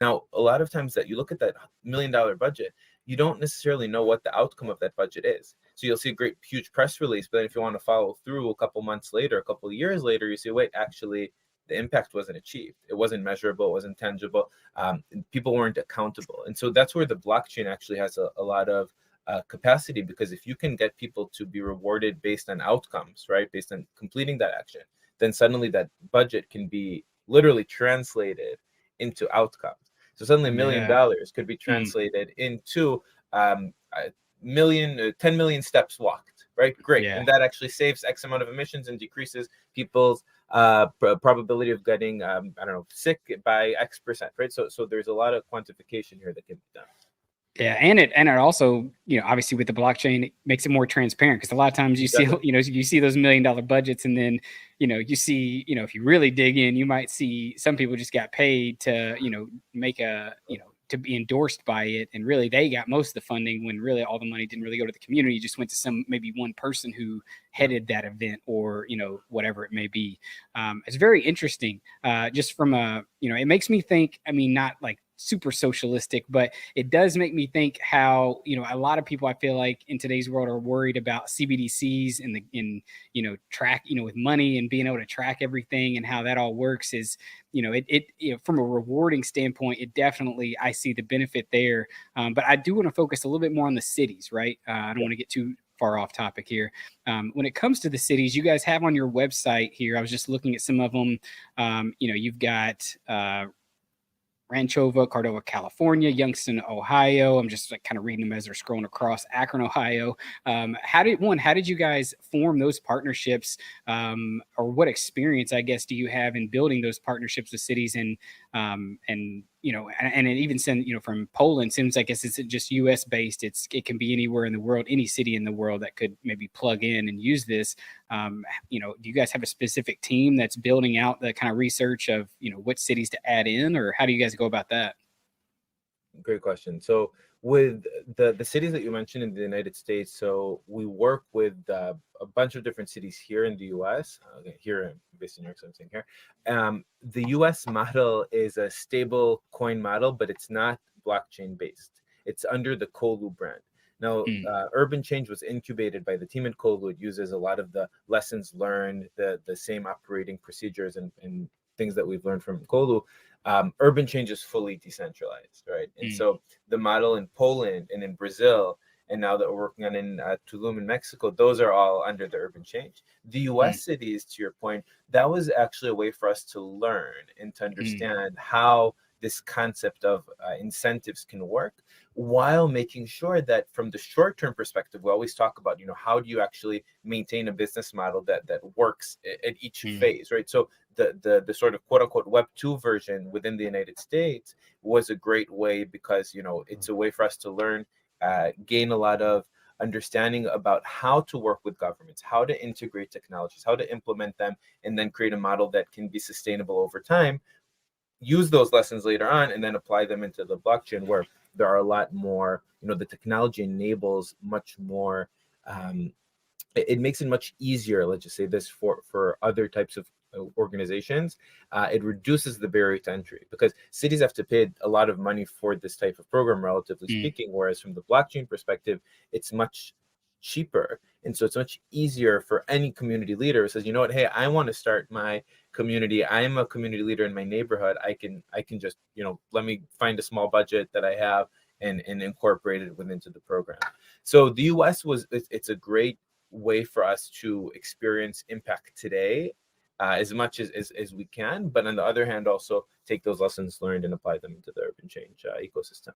Now, a lot of times that you look at that $1 million budget, you don't necessarily know what the outcome of that budget is. So you'll see a great, huge press release, but then if you want to follow through a couple months later, a couple of years later, you see, wait, actually, the impact wasn't achieved. It wasn't measurable. It wasn't tangible. People weren't accountable. And so that's where the blockchain actually has a lot of capacity, because if you can get people to be rewarded based on outcomes, right, based on completing that action, then suddenly that budget can be literally translated into outcomes. So suddenly Yeah. $1 million could be translated into 10 million steps walked, right? Great. Yeah. And that actually saves X amount of emissions and decreases people's probability of getting, I don't know, sick by X%, right? So there's a lot of quantification here that can be done. Yeah, and it also, obviously with the blockchain, it makes it more transparent, because a lot of times you see, you see those $1 million budgets, and then, you see, if you really dig in, you might see some people just got paid to, make a, to be endorsed by it, and really they got most of the funding, when really all the money didn't really go to the community. It just went to maybe one person who headed that event, or whatever it may be. It's very interesting. Just from a, it makes me think. I mean, not like super socialistic, but it does make me think how, a lot of people, I feel like, in today's world are worried about CBDCs and track, with money and being able to track everything, and how that all works is, from a rewarding standpoint, it definitely, I see the benefit there. But I do want to focus a little bit more on the cities, right? I don't want to get too far off topic here. When it comes to the cities, you guys have on your website here, I was just looking at some of them. You've got Ranchova, Cordova, California, Youngstown, Ohio. I'm just kind of reading them as they're scrolling across. Akron, Ohio. How did you guys form those partnerships, or what experience, I guess, do you have in building those partnerships with cities? And it even send, from Poland, seems like it's just US based. It can be anywhere in the world, any city in the world that could maybe plug in and use this. Do you guys have a specific team that's building out the kind of research of, what cities to add in, or how do you guys go about that? Great question. So with the cities that you mentioned in the United States, so we work with a bunch of different cities here in the US, here based in New York, so I'm saying here. The US model is a stable coin model, but it's not blockchain based. It's under the Kolu brand. Now, Urban Change was incubated by the team in Kolu. It uses a lot of the lessons learned, the same operating procedures and things that we've learned from Kolu. Urban Change is fully decentralized, right? And so the model in Poland and in Brazil, and now that we're working on in Tulum in Mexico, those are all under the Urban Change. The US cities, to your point, that was actually a way for us to learn and to understand how this concept of incentives can work, while making sure that from the short-term perspective, we always talk about, how do you actually maintain a business model that works at each phase, right? So the sort of quote unquote Web 2 version within the United States was a great way, because, it's a way for us to learn, gain a lot of understanding about how to work with governments, how to integrate technologies, how to implement them, and then create a model that can be sustainable over time. Use those lessons later on and then apply them into the blockchain, where there are a lot more, the technology enables much more, it makes it much easier, let's just say this, for other types of organizations. It reduces the barrier to entry, because cities have to pay a lot of money for this type of program, relatively speaking, whereas from the blockchain perspective, it's much cheaper. And so it's much easier for any community leader who says, you know what, hey, I want to start my community. I'm a community leader in my neighborhood. I can just, let me find a small budget that I have and incorporate it within the program. So the US it's a great way for us to experience impact today, as much as we can, but on the other hand, also take those lessons learned and apply them into the Urban Change ecosystem.